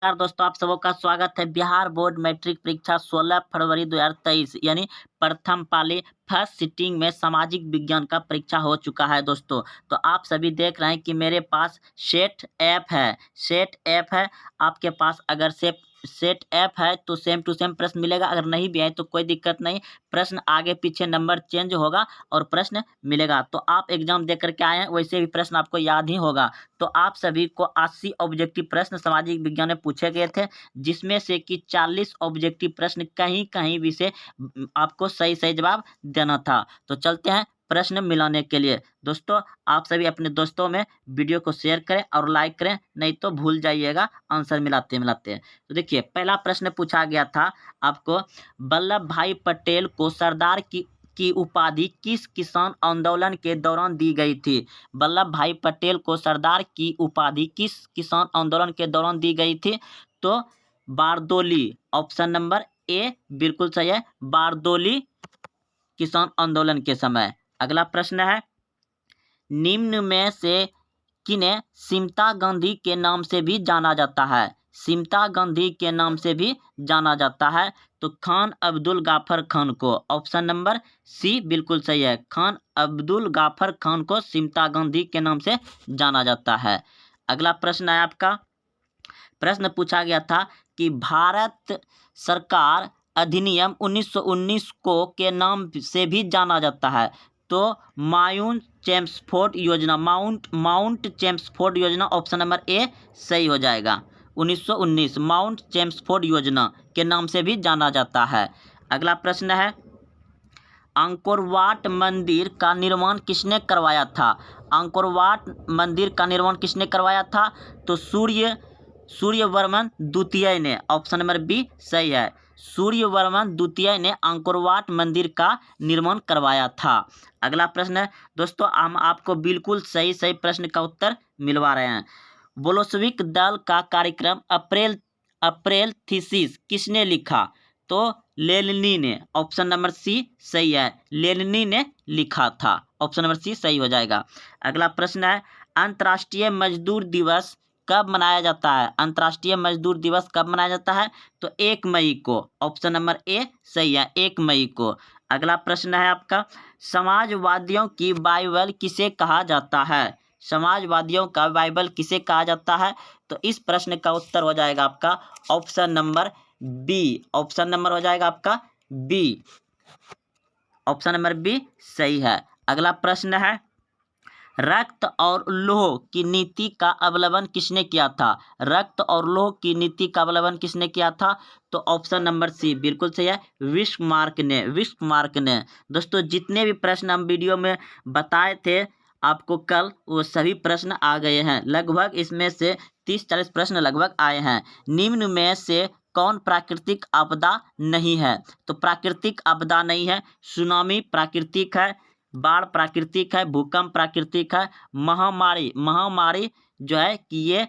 नमस्कार दोस्तों, आप सबों का स्वागत है। बिहार बोर्ड मैट्रिक परीक्षा 16 फरवरी 2023 यानी प्रथम पाली फर्स्ट सिटिंग में सामाजिक विज्ञान का परीक्षा हो चुका है दोस्तों। तो आप सभी देख रहे हैं कि मेरे पास सेट ऐप है। आपके पास अगर सेट ऐप है तो सेम टू सेम प्रश्न मिलेगा, अगर नहीं भी है तो कोई दिक्कत नहीं, प्रश्न आगे पीछे नंबर चेंज होगा और प्रश्न मिलेगा। तो आप एग्जाम दे करके आए हैं, वैसे भी प्रश्न आपको याद ही होगा। तो आप सभी को 80 ऑब्जेक्टिव प्रश्न सामाजिक विज्ञान में पूछे गए थे, जिसमें से कि 40 ऑब्जेक्टिव प्रश्न कहीं कहीं भी से आपको सही सही जवाब देना था। तो चलते हैं प्रश्न मिलाने के लिए। दोस्तों, आप सभी अपने दोस्तों में वीडियो को शेयर करें और लाइक करें, नहीं तो भूल जाइएगा आंसर मिलाते मिलाते। तो देखिए, पहला प्रश्न पूछा गया था आपको, वल्लभ भाई पटेल को सरदार की उपाधि किस किसान आंदोलन के दौरान दी गई थी? वल्लभ भाई पटेल को सरदार की उपाधि किस किसान आंदोलन के दौरान दी गई थी? तो बारदोली, ऑप्शन नंबर ए बिल्कुल सही है, बारदोली किसान आंदोलन के समय। अगला प्रश्न है, निम्न में से किन्हें सिमता गांधी के नाम से भी जाना जाता है? सिमता गांधी के नाम से भी जाना जाता है। तो खान अब्दुल गाफर खान को, ऑप्शन नंबर सी बिल्कुल सही है, खान अब्दुल गाफर खान को सिमता गांधी के नाम से जाना जाता है। अगला प्रश्न है आपका, प्रश्न पूछा गया था कि भारत सरकार अधिनियम 1919 को के नाम से भी जाना जाता है। तो माउंट चेम्सफोर्ड योजना, माउंट चेम्सफोर्ड योजना, ऑप्शन नंबर ए सही हो जाएगा। 1919 माउंट चेम्सफोर्ड योजना के नाम से भी जाना जाता है। अगला प्रश्न है, अंकोर वाट मंदिर का निर्माण किसने करवाया था? अंकोर वाट मंदिर का निर्माण किसने करवाया था? तो सूर्यवर्मन द्वितीय ने, ऑप्शन नंबर बी सही है, सूर्यवर्मन द्वितीय ने अंकोर वाट मंदिर का निर्माण करवाया था। अगला प्रश्न है दोस्तों, हम आपको बिल्कुल सही सही प्रश्न का उत्तर मिलवा रहे हैं। बोल्शेविक दल का कार्यक्रम अप्रैल थीसिस किसने लिखा? तो लेनिन ने, ऑप्शन नंबर सी सही है, लेनिन ने लिखा था, ऑप्शन नंबर सी सही हो जाएगा। अगला प्रश्न है, अंतर्राष्ट्रीय मजदूर दिवस कब मनाया जाता है? अंतर्राष्ट्रीय मजदूर दिवस कब मनाया जाता है? तो 1 मई को, ऑप्शन नंबर ए सही है, 1 मई को। अगला प्रश्न है आपका, समाजवादियों की बाइबल किसे कहा जाता है? समाजवादियों का बाइबल किसे कहा जाता है? तो इस प्रश्न का उत्तर हो जाएगा आपका option number B, option number हो जाएगा आपका बी, ऑप्शन नंबर बी सही है। अगला प्रश्न है, रक्त और लौह की नीति का अवलंबन किसने किया था? रक्त और लौह की नीति का अवलंबन किसने किया था? तो ऑप्शन नंबर सी बिल्कुल सही है, विस्मार्क ने। दोस्तों, जितने भी प्रश्न हम वीडियो में बताए थे आपको कल, वो सभी प्रश्न आ गए हैं। लगभग इसमें से 30-40 प्रश्न लगभग आए हैं। निम्न में से कौन प्राकृतिक आपदा नहीं है? तो प्राकृतिक आपदा नहीं है, सुनामी प्राकृतिक है, बाढ़ प्राकृतिक है, भूकंप प्राकृतिक है, महामारी जो है कि ये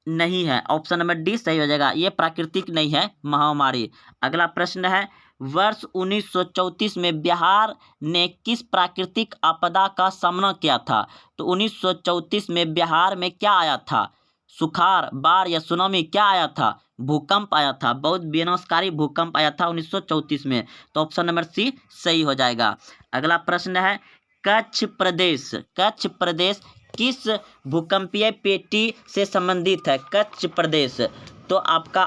नहीं है, ऑप्शन नंबर डी सही हो जाएगा, ये प्राकृतिक नहीं है महामारी। अगला प्रश्न है, वर्ष 1934 में बिहार ने किस प्राकृतिक आपदा का सामना किया था? तो 1934 में बिहार में क्या आया था? सुखाड़, बाढ़ या सुनामी, क्या आया था? भूकंप आया था, बहुत विनाशकारी भूकंप आया था 1934 में। तो ऑप्शन नंबर सी सही हो जाएगा। अगला प्रश्न है, कच्छ प्रदेश किस भूकंपीय पेटी से संबंधित है? कच्छ प्रदेश, तो आपका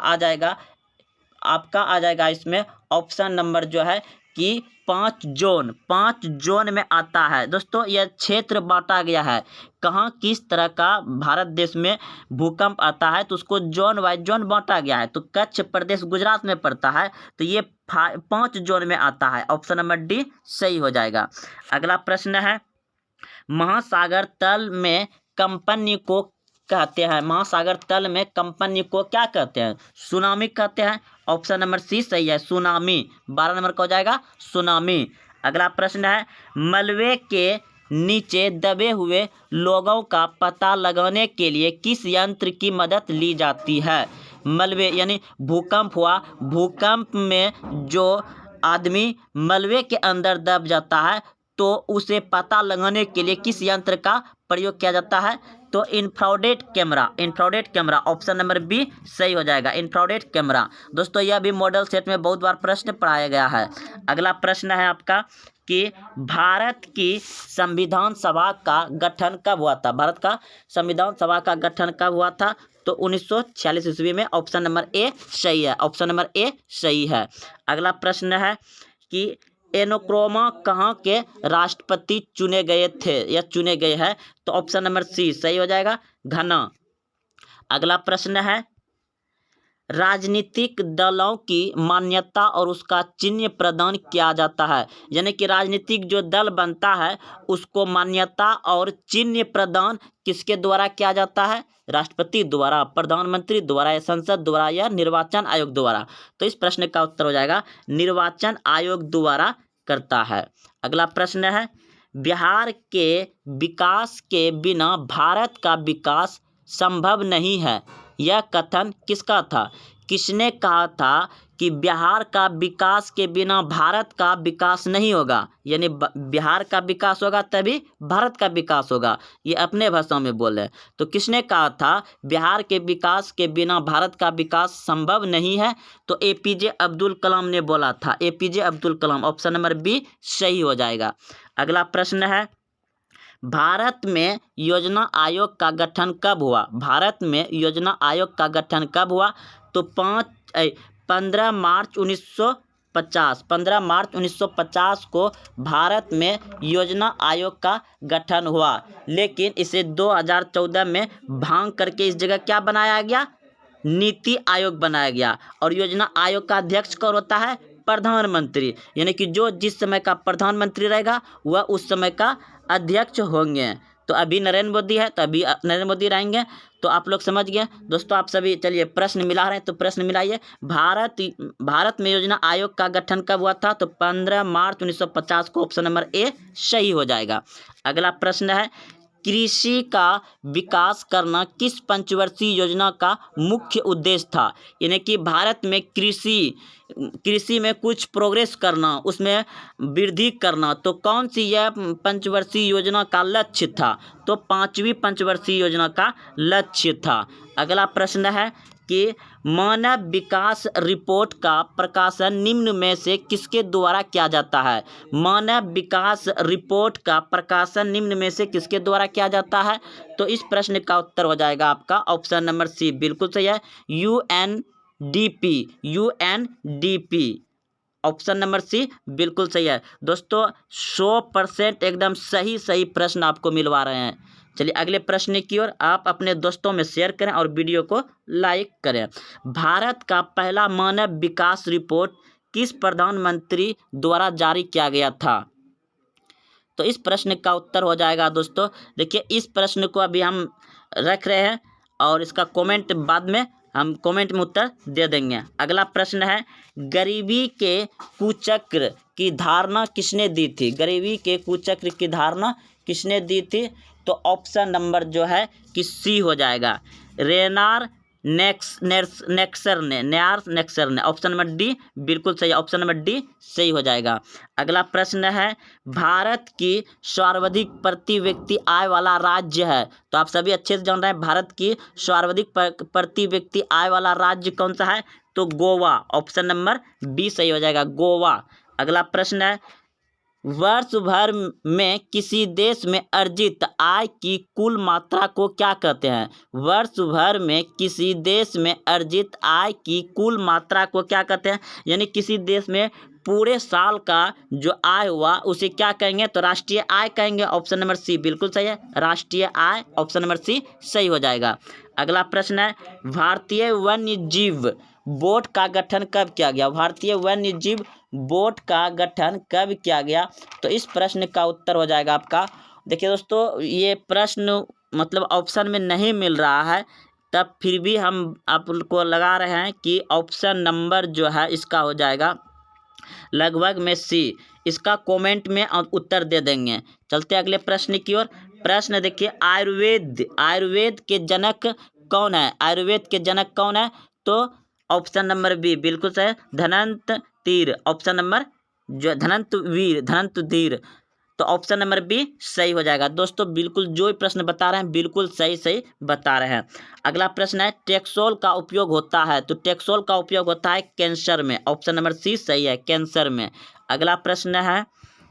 आ जाएगा इसमें ऑप्शन नंबर जो है कि 5 जोन में आता है। दोस्तों, यह क्षेत्र बांटा गया है, कहाँ किस तरह का भारत देश में भूकंप आता है तो उसको जोन वाइज जोन बांटा गया है। तो कच्छ प्रदेश गुजरात में पड़ता है, तो ये 5 जोन में आता है, ऑप्शन नंबर डी सही हो जाएगा। अगला प्रश्न है, महासागर तल में कंपनी को कहते हैं? महासागर तल में कंपनी को क्या कहते हैं? सुनामी कहते हैं, ऑप्शन नंबर सी सही है, सुनामी, 12 नंबर का हो जाएगा सुनामी। अगला प्रश्न है, मलबे के नीचे दबे हुए लोगों का पता लगाने के लिए किस यंत्र की मदद ली जाती है? मलबे यानी भूकंप हुआ, भूकंप में जो आदमी मलबे के अंदर दब जाता है तो उसे पता लगाने के लिए किस यंत्र का प्रयोग किया जाता है? तो infrared camera option number B सही हो जाएगा, इंफ्रारेड कैमरा। दोस्तों यह भी मॉडल सेट में बहुत बार प्रश्न पढ़ाया गया है। अगला प्रश्न है आपका कि भारत की संविधान सभा का गठन कब हुआ था? भारत का संविधान सभा का गठन कब हुआ था? तो 1946 ईस्वी में। ऑप्शन नंबर ए सही है, ऑप्शन नंबर ए सही है। अगला प्रश्न है कि एनक्रोमा कहाँ के राष्ट्रपति चुने गए थे या चुने गए हैं? तो ऑप्शन नंबर सी सही हो जाएगा, घना। अगला प्रश्न है राजनीतिक दलों की मान्यता और उसका चिन्ह प्रदान किया जाता है, यानी कि राजनीतिक जो दल बनता है उसको मान्यता और चिन्ह प्रदान किसके द्वारा किया जाता है? राष्ट्रपति द्वारा, प्रधानमंत्री द्वारा या संसद द्वारा या निर्वाचन आयोग द्वारा। तो इस प्रश्न का उत्तर हो जाएगा निर्वाचन आयोग द्वारा करता है। अगला प्रश्न है बिहार के विकास के बिना भारत का विकास संभव नहीं है, यह कथन किसका था? किसने कहा था कि बिहार का विकास के बिना भारत का विकास नहीं होगा, यानी बिहार का विकास होगा तभी भारत का विकास होगा, ये अपने भाषा में बोले। तो किसने कहा था बिहार के विकास के बिना भारत का विकास संभव नहीं है? तो एपीजे अब्दुल कलाम ने बोला था, APJ Abdul Kalam. Option number B सही हो जाएगा। अगला प्रश्न है भारत में योजना आयोग का गठन कब हुआ? भारत में योजना आयोग का गठन कब हुआ? तो 15 मार्च 1950 को भारत में योजना आयोग का गठन हुआ, लेकिन इसे 2014 में भांग करके इस जगह क्या बनाया गया? नीति आयोग बनाया गया। और योजना आयोग का अध्यक्ष कौन होता है? प्रधानमंत्री, यानी कि जो जिस समय का प्रधानमंत्री रहेगा वह उस समय का अध्यक्ष होंगे। तो अभी नरेंद्र मोदी है तो अभी नरेंद्र मोदी रहेंगे। तो आप लोग समझ गए दोस्तों। आप सभी चलिए प्रश्न मिला रहे हैं तो प्रश्न मिलाइए। भारत में योजना आयोग का गठन कब हुआ था? तो 15 मार्च 1950 को। ऑप्शन नंबर ए सही हो जाएगा। अगला प्रश्न है कृषि का विकास करना किस पंचवर्षीय योजना का मुख्य उद्देश्य था? यानी कि भारत में कृषि में कुछ प्रोग्रेस करना, उसमें वृद्धि करना, तो कौन सी यह पंचवर्षीय योजना का लक्ष्य था? तो 5वीं पंचवर्षीय योजना का लक्ष्य था। अगला प्रश्न है कि मानव विकास रिपोर्ट का प्रकाशन निम्न में से किसके द्वारा किया जाता है? मानव विकास रिपोर्ट का प्रकाशन निम्न में से किसके द्वारा किया जाता है? तो इस प्रश्न का उत्तर हो जाएगा आपका ऑप्शन नंबर सी, बिल्कुल सही है, यूएनडीपी। ऑप्शन नंबर सी बिल्कुल सही है दोस्तों। 100% एकदम सही प्रश्न आपको मिलवा रहे हैं। चलिए अगले प्रश्न की ओर। आप अपने दोस्तों में शेयर करें और वीडियो को लाइक करें। भारत का पहला मानव विकास रिपोर्ट किस प्रधानमंत्री द्वारा जारी किया गया था? तो इस प्रश्न का उत्तर हो जाएगा दोस्तों, देखिए इस प्रश्न को अभी हम रख रहे हैं और इसका कमेंट बाद में हम कमेंट में उत्तर दे देंगे। अगला प्रश्न है गरीबी के कुचक्र की धारणा किसने दी थी? गरीबी के कुचक्र की धारणा किसने दी थी? तो ऑप्शन नंबर जो है कि सी हो जाएगा, रेनार नेक्सर ने। ऑप्शन नंबर डी बिल्कुल सही, ऑप्शन नंबर डी सही हो जाएगा। अगला प्रश्न है भारत की सर्वाधिक प्रति व्यक्ति आय वाला राज्य है। तो आप सभी अच्छे से जान रहे हैं भारत की सर्वाधिक प्रति व्यक्ति आय वाला राज्य कौन सा है? तो गोवा। ऑप्शन नंबर बी सही हो जाएगा, गोवा। अगला प्रश्न है वर्ष भर में किसी देश में अर्जित आय की कुल मात्रा को क्या कहते हैं? वर्ष भर में किसी देश में अर्जित आय की कुल मात्रा को क्या कहते हैं? यानी किसी देश में पूरे साल का जो आय हुआ उसे क्या कहेंगे? तो राष्ट्रीय आय कहेंगे। ऑप्शन नंबर सी बिल्कुल सही है, राष्ट्रीय आय। ऑप्शन नंबर सी सही हो जाएगा। अगला प्रश्न है भारतीय वन्य जीव बोर्ड का गठन कब किया गया? भारतीय वन्य जीव बोर्ड का गठन कब किया गया? तो इस प्रश्न का उत्तर हो जाएगा आपका, देखिए दोस्तों ये प्रश्न मतलब ऑप्शन में नहीं मिल रहा है, तब फिर भी हम आपको लगा रहे हैं कि ऑप्शन नंबर जो है इसका हो जाएगा लगभग में सी। इसका कमेंट में उत्तर दे देंगे। चलते अगले प्रश्न की ओर। प्रश्न देखिए आयुर्वेद के जनक कौन है? आयुर्वेद के जनक कौन है? तो ऑप्शन नंबर बी बिल्कुल सही, धनंत तीर। ऑप्शन नंबर जो धनंत धीर तो ऑप्शन नंबर बी सही हो जाएगा दोस्तों। बिल्कुल जो भी प्रश्न बता रहे हैं बिल्कुल सही सही बता रहे हैं। अगला प्रश्न है टेक्सोल का उपयोग होता है, तो टेक्सोल का उपयोग होता है कैंसर में, ऑप्शन नंबर सी सही है, कैंसर में। अगला प्रश्न है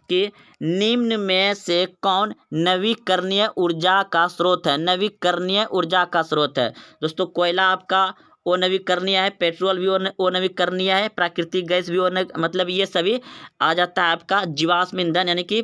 कि निम्न में से कौन नवीकरणीय ऊर्जा का स्रोत है, नवीकरणीय ऊर्जा का स्रोत है दोस्तों। कोयला आपका अनवीकरणीय है, पेट्रोल भी अनवीकरणीय है, प्राकृतिक गैस भी मतलब ये सभी आ जाता है आपका जीवाश्म ईंधन, यानी कि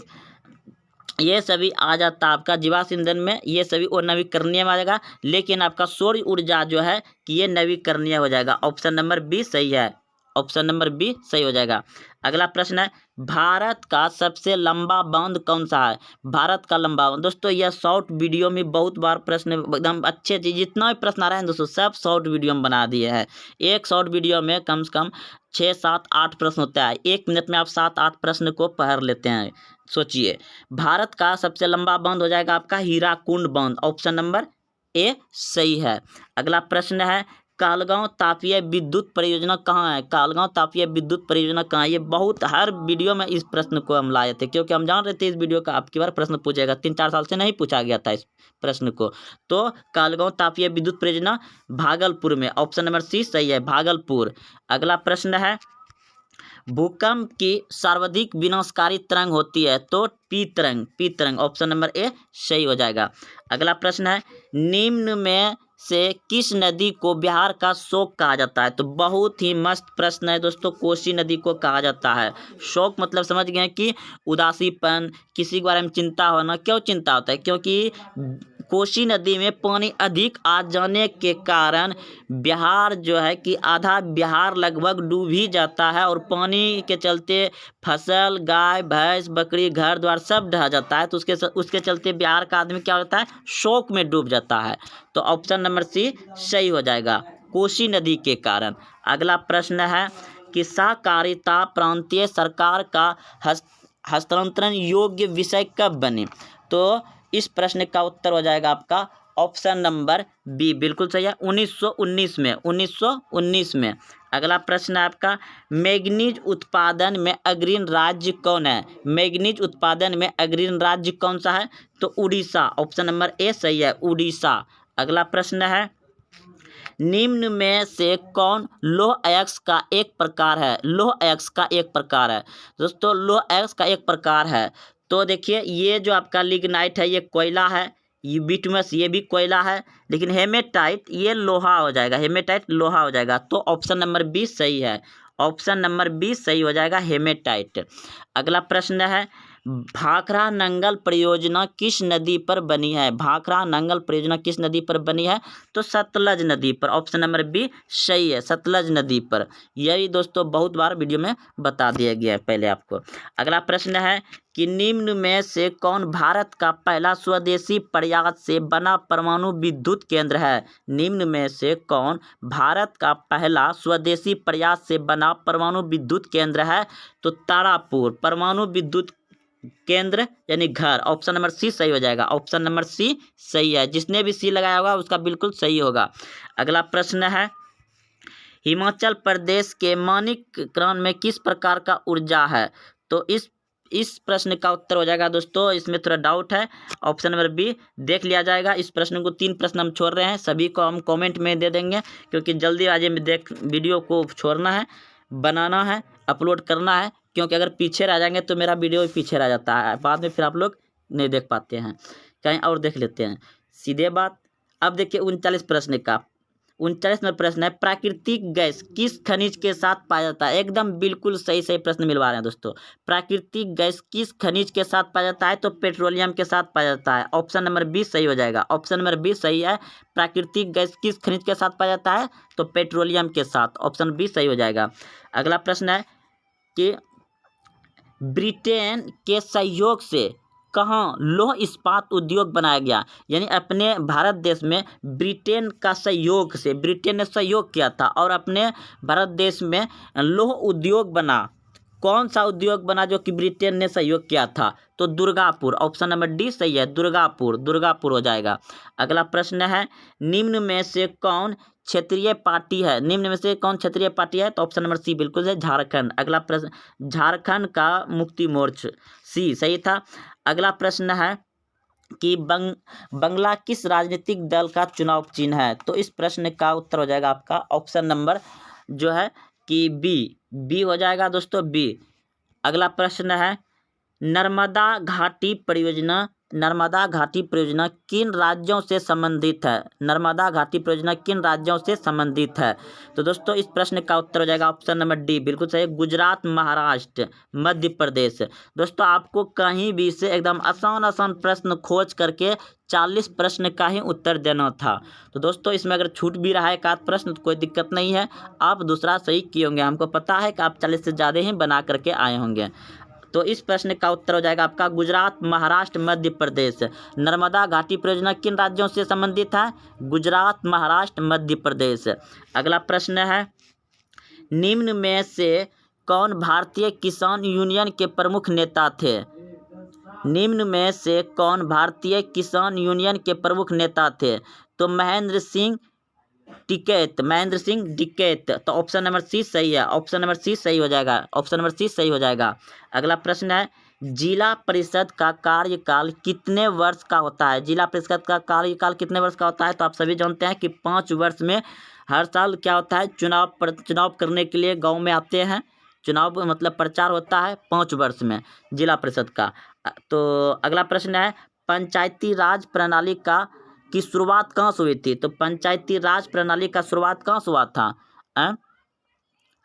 ये सभी आ जाता है आपका जीवाश्म ईंधन में, ये सभी और नवीकरणीय में आ जाएगा। लेकिन आपका सौर ऊर्जा जो है कि ये नवीकरणीय हो जाएगा, ऑप्शन नंबर बी सही है, ऑप्शन नंबर बी सही हो जाएगा। अगला प्रश्न है भारत का सबसे लंबा बांध कौन सा है, भारत का लंबा बांध। दोस्तों यह शॉर्ट वीडियो में बहुत बार प्रश्न एकदम अच्छे जितना भी प्रश्न आ रहे हैं दोस्तों सब शॉर्ट वीडियो में बना दिए हैं। एक शॉर्ट वीडियो में कम से कम 6 7 8 प्रश्न होता है, 1 मिनट में आप 7 8 प्रश्न को पढ़ लेते हैं। सोचिए भारत का सबसे लंबा बांध हो जाएगा आपका हीराकुंड बांध, ऑप्शन नंबर ए सही है। अगला प्रश्न है कालगांव तापीय विद्युत परियोजना कहाँ है, कालगांव तापीय विद्युत परियोजना कहाँ है। ये बहुत हर वीडियो में इस प्रश्न को हम लाए थे क्योंकि हम जान रहे थे इस वीडियो का आपकी बार प्रश्न पूछेगा, 3 4 साल से नहीं पूछा गया था इस प्रश्न को। तो कालगांव तापीय विद्युत परियोजना भागलपुर में, ऑप्शन नंबर सी सही है, भागलपुर। अगला प्रश्न है भूकंप की सर्वाधिक विनाशकारी तरंग होती है, तो पी तरंग, ऑप्शन नंबर ए सही हो जाएगा। अगला प्रश्न है निम्न में से किस नदी को बिहार का शोक कहा जाता है, तो बहुत ही मस्त प्रश्न है दोस्तों। कोसी नदी को कहा जाता है शोक, मतलब समझ गए कि उदासीपन, किसी के बारे में चिंता होना। क्यों चिंता होता है, क्योंकि कोसी नदी में पानी अधिक आ जाने के कारण बिहार जो है कि आधा बिहार लगभग डूब ही जाता है और पानी के चलते फसल, गाय भैंस, बकरी, घर द्वार सब ढह जाता है। तो उसके चलते बिहार का आदमी क्या होता है, शोक में डूब जाता है। तो ऑप्शन नंबर सी सही हो जाएगा, कोसी नदी के कारण। अगला प्रश्न है कि सहकारिता प्रांतीय सरकार का हस्तांतरण योग्य विषय कब बने, तो इस प्रश्न का उत्तर हो जाएगा आपका ऑप्शन नंबर बी, बिल्कुल सही है, 1919 में, 1919 में। अगला प्रश्न है आपका मैग्नीज उत्पादन में अग्रणी राज्य कौन है, मैग्नीज उत्पादन में अग्रणी राज्य कौन सा है, तो उड़ीसा, ऑप्शन नंबर ए सही है, उड़ीसा। अगला प्रश्न है निम्न में से कौन लौह अयस्क का एक प्रकार है, लौह अयस्क का एक प्रकार है दोस्तों, लौह अयस्क का एक प्रकार है। तो देखिए ये जो आपका लिग्नाइट है ये कोयला है, ये बिटमस ये भी कोयला है, लेकिन हेमेटाइट ये लोहा हो जाएगा, हेमेटाइट लोहा हो जाएगा। तो ऑप्शन नंबर बी सही है, ऑप्शन नंबर बी सही हो जाएगा, हेमेटाइट। अगला प्रश्न है भाखड़ा नंगल परियोजना किस नदी पर बनी है, भाखड़ा नंगल परियोजना किस नदी पर बनी है, तो सतलज नदी पर, ऑप्शन नंबर बी सही है, सतलज नदी पर। यही दोस्तों बहुत बार वीडियो में बता दिया गया है पहले आपको। अगला प्रश्न है कि निम्न में से कौन भारत का पहला स्वदेशी प्रयास से बना परमाणु विद्युत केंद्र है, निम्न में से कौन भारत का पहला स्वदेशी प्रयास से बना परमाणु विद्युत केंद्र है, तो तारापुर परमाणु विद्युत केंद्र यानी घर, ऑप्शन नंबर सी सही हो जाएगा, ऑप्शन नंबर सी सही है। जिसने भी सी लगाया होगा उसका बिल्कुल सही होगा। अगला प्रश्न है हिमाचल प्रदेश के माणिकरण में किस प्रकार का ऊर्जा है, तो इस प्रश्न का उत्तर हो जाएगा दोस्तों, इसमें थोड़ा डाउट है, ऑप्शन नंबर बी देख लिया जाएगा। इस प्रश्न को 3 प्रश्न हम छोड़ रहे हैं, सभी को हम कमेंट में दे देंगे क्योंकि जल्दीबाजी में वीडियो को छोड़ना है, बनाना है, अपलोड करना है, क्योंकि अगर पीछे रह जाएंगे तो मेरा वीडियो भी पीछे रह जाता है, बाद में फिर आप लोग नहीं देख पाते हैं, कहीं और देख लेते हैं, सीधे बात। अब देखिए 39 प्रश्न का 39 में प्रश्न है प्राकृतिक गैस किस खनिज के साथ पाया जाता है, एकदम बिल्कुल सही सही प्रश्न मिलवा रहे हैं दोस्तों। प्राकृतिक गैस किस खनिज के साथ पाया जाता है, तो पेट्रोलियम के साथ पाया जाता है, ऑप्शन नंबर बी सही हो जाएगा, ऑप्शन नंबर बी सही है। प्राकृतिक गैस किस खनिज के साथ पाया जाता है, तो पेट्रोलियम के साथ, ऑप्शन बी सही हो जाएगा। अगला प्रश्न है कि ब्रिटेन के सहयोग से कहाँ लौह इस्पात उद्योग बनाया गया, यानी अपने भारत देश में ब्रिटेन का सहयोग से, ब्रिटेन ने सहयोग किया था और अपने भारत देश में लौह उद्योग बना, कौन सा उद्योग बना जो कि ब्रिटेन ने सहयोग किया था? तो दुर्गापुर, ऑप्शन नंबर डी सही है, दुर्गापुर, दुर्गापुर हो जाएगा। अगला प्रश्न है, निम्न में से कौन क्षेत्रीय पार्टी है? निम्न में से कौन क्षेत्रीय पार्टी है? तो ऑप्शन नंबर सी बिल्कुल है, झारखंड। अगला प्रश्न, झारखंड का मुक्ति मोर्चा, सी सही था। अगला प्रश्न है कि बंगला किस राजनीतिक दल का चुनाव चिन्ह है? तो इस प्रश्न का उत्तर हो जाएगा आपका ऑप्शन नंबर जो है कि बी हो जाएगा दोस्तों, बी। अगला प्रश्न है, नर्मदा घाटी परियोजना किन राज्यों से संबंधित है? नर्मदा घाटी परियोजना किन राज्यों से संबंधित है? तो दोस्तों इस प्रश्न का उत्तर हो जाएगा ऑप्शन नंबर डी बिल्कुल सही, गुजरात, महाराष्ट्र, मध्य प्रदेश। दोस्तों आपको कहीं भी से एकदम आसान प्रश्न खोज करके 40 प्रश्न का ही उत्तर देना था। तो दोस्तों इसमें अगर छूट भी रहा है एक आध प्रश्न तो कोई दिक्कत नहीं है, आप दूसरा सही किए होंगे। हमको पता है कि आप 40 से ज़्यादा ही बना करके आए होंगे। तो इस प्रश्न का उत्तर हो जाएगा आपका गुजरात, महाराष्ट्र, मध्य प्रदेश। नर्मदा घाटी परियोजना किन राज्यों से संबंधित है? गुजरात, महाराष्ट्र, मध्य प्रदेश। अगला प्रश्न है, निम्न में से कौन भारतीय किसान यूनियन के प्रमुख नेता थे? निम्न में से कौन भारतीय किसान यूनियन के प्रमुख नेता थे? तो महेंद्र सिंह टिकैत। तो ऑप्शन नंबर सी सही है, ऑप्शन नंबर सी सही हो जाएगा, ऑप्शन नंबर सी सही हो जाएगा। अगला प्रश्न है, जिला परिषद का कार्यकाल कितने वर्ष का होता है? जिला परिषद का कार्यकाल कितने वर्ष का होता है? तो आप सभी जानते हैं कि 5 वर्ष में हर साल क्या होता है, चुनाव करने के लिए गाँव में आते हैं। चुनाव मतलब प्रचार होता है 5 वर्ष में जिला परिषद का। तो अगला प्रश्न है, पंचायती राज प्रणाली की शुरुआत कहाँ से हुई थी? तो पंचायती राज प्रणाली का शुरुआत कहाँ से हुआ था?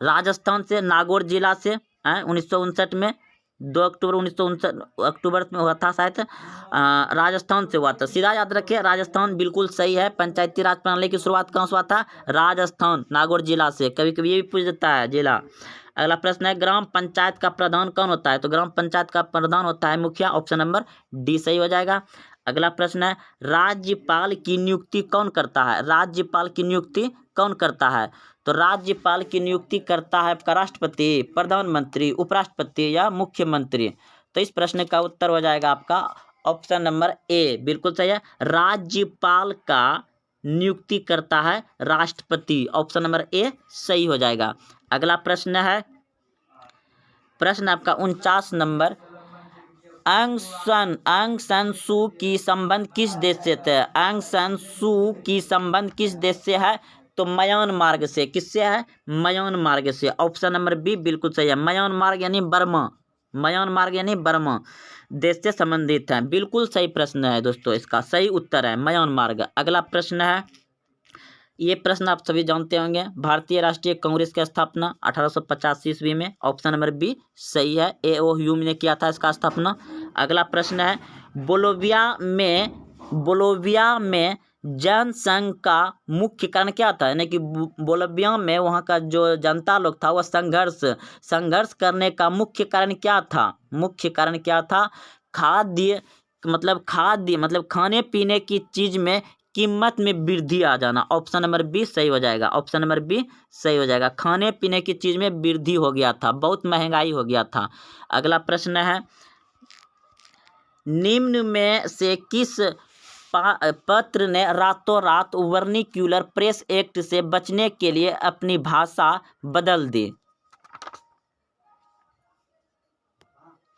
राजस्थान से, नागौर जिला से 1959 में, 2 अक्टूबर 1959 अक्टूबर में हुआ था शायद, राजस्थान से हुआ था। सीधा याद रखिए, राजस्थान बिल्कुल सही है। पंचायती राज प्रणाली की शुरुआत कहाँ से हुआ था? राजस्थान, नागौर जिला से। कभी कभी ये भी पूछ देता है जिला। अगला प्रश्न है, ग्राम पंचायत का प्रधान कौन होता है? तो ग्राम पंचायत का प्रधान होता है मुखिया, ऑप्शन नंबर डी सही हो जाएगा। अगला प्रश्न है, राज्यपाल की नियुक्ति कौन करता है? राज्यपाल की नियुक्ति कौन करता है? तो राज्यपाल की नियुक्ति करता है आपका राष्ट्रपति, प्रधानमंत्री, उपराष्ट्रपति या मुख्यमंत्री। तो इस प्रश्न का उत्तर हो जाएगा आपका ऑप्शन नंबर ए बिल्कुल सही है, राज्यपाल का नियुक्ति करता है राष्ट्रपति, ऑप्शन नंबर ए सही हो जाएगा। अगला प्रश्न है, प्रश्न आपका 49 नंबर, आंग सान सू की संबंध किस देश से थे? आंग सान सू की संबंध किस देश से है? तो म्यांमार से। किससे है? म्यांमार से, ऑप्शन नंबर बी बिल्कुल सही है, म्यांमार यानी बर्मा, म्यांमार यानी बर्मा देश से संबंधित है। बिल्कुल सही प्रश्न है दोस्तों, इसका सही उत्तर है म्यांमार। अगला प्रश्न है, ये प्रश्न आप सभी जानते होंगे, भारतीय राष्ट्रीय कांग्रेस की स्थापना 1885 ईस्वी में, ऑप्शन नंबर बी सही है, A.O. ह्यूम ने किया था इसका स्थापना। अगला प्रश्न है, बोलोविया में जनसंघ का मुख्य कारण क्या था? यानी कि बोलोविया में वहाँ का जो जनता लोग था वह संघर्ष करने का मुख्य कारण क्या था? मुख्य कारण क्या था? खाद्य मतलब खाने पीने की चीज में कीमत में वृद्धि आ जाना, ऑप्शन नंबर बी सही हो जाएगा, ऑप्शन नंबर बी सही हो जाएगा। खाने पीने की चीज में वृद्धि हो गया था, बहुत महंगाई हो गया था। अगला प्रश्न है, निम्न में से किस पत्र ने रातों रात वर्निक्यूलर प्रेस एक्ट से बचने के लिए अपनी भाषा बदल दी?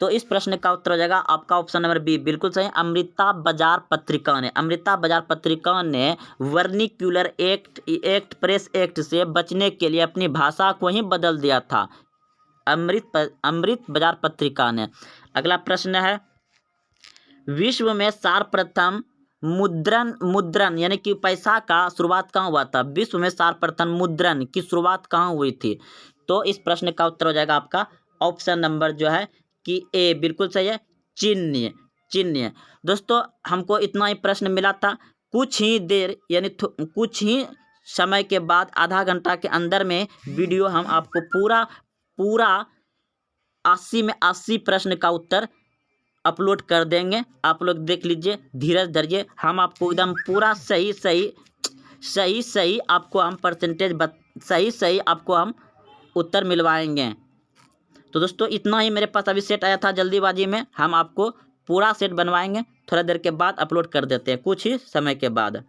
तो इस प्रश्न का उत्तर हो जाएगा आपका ऑप्शन नंबर बी बिल्कुल सही, अमृता बाजार पत्रिका ने वर्निक्यूलर एक्ट प्रेस एक्ट से बचने के लिए अपनी भाषा को ही बदल दिया था, अमृत बाजार पत्रिका ने। अगला प्रश्न है, विश्व में सर्वप्रथम मुद्रण यानी कि पैसा का शुरुआत कहाँ हुआ था? विश्व में सर्वप्रथम मुद्रण की शुरुआत कहाँ हुई थी? तो इस प्रश्न का उत्तर हो जाएगा आपका ऑप्शन नंबर जो है कि ए बिल्कुल सही है, चीन। दोस्तों हमको इतना ही प्रश्न मिला था, कुछ ही देर यानी कुछ ही समय के बाद, आधा घंटा के अंदर में वीडियो हम आपको पूरा 80 में 80 प्रश्न का उत्तर अपलोड कर देंगे। आप लोग देख लीजिए, धीरज धरिए, हम आपको एकदम पूरा सही आपको हम परसेंटेज सही आपको हम उत्तर मिलवाएंगे। तो दोस्तों इतना ही मेरे पास अभी सेट आया था जल्दीबाजी में। हम आपको पूरा सेट बनवाएंगे, थोड़ा देर के बाद अपलोड कर देते हैं, कुछ ही समय के बाद।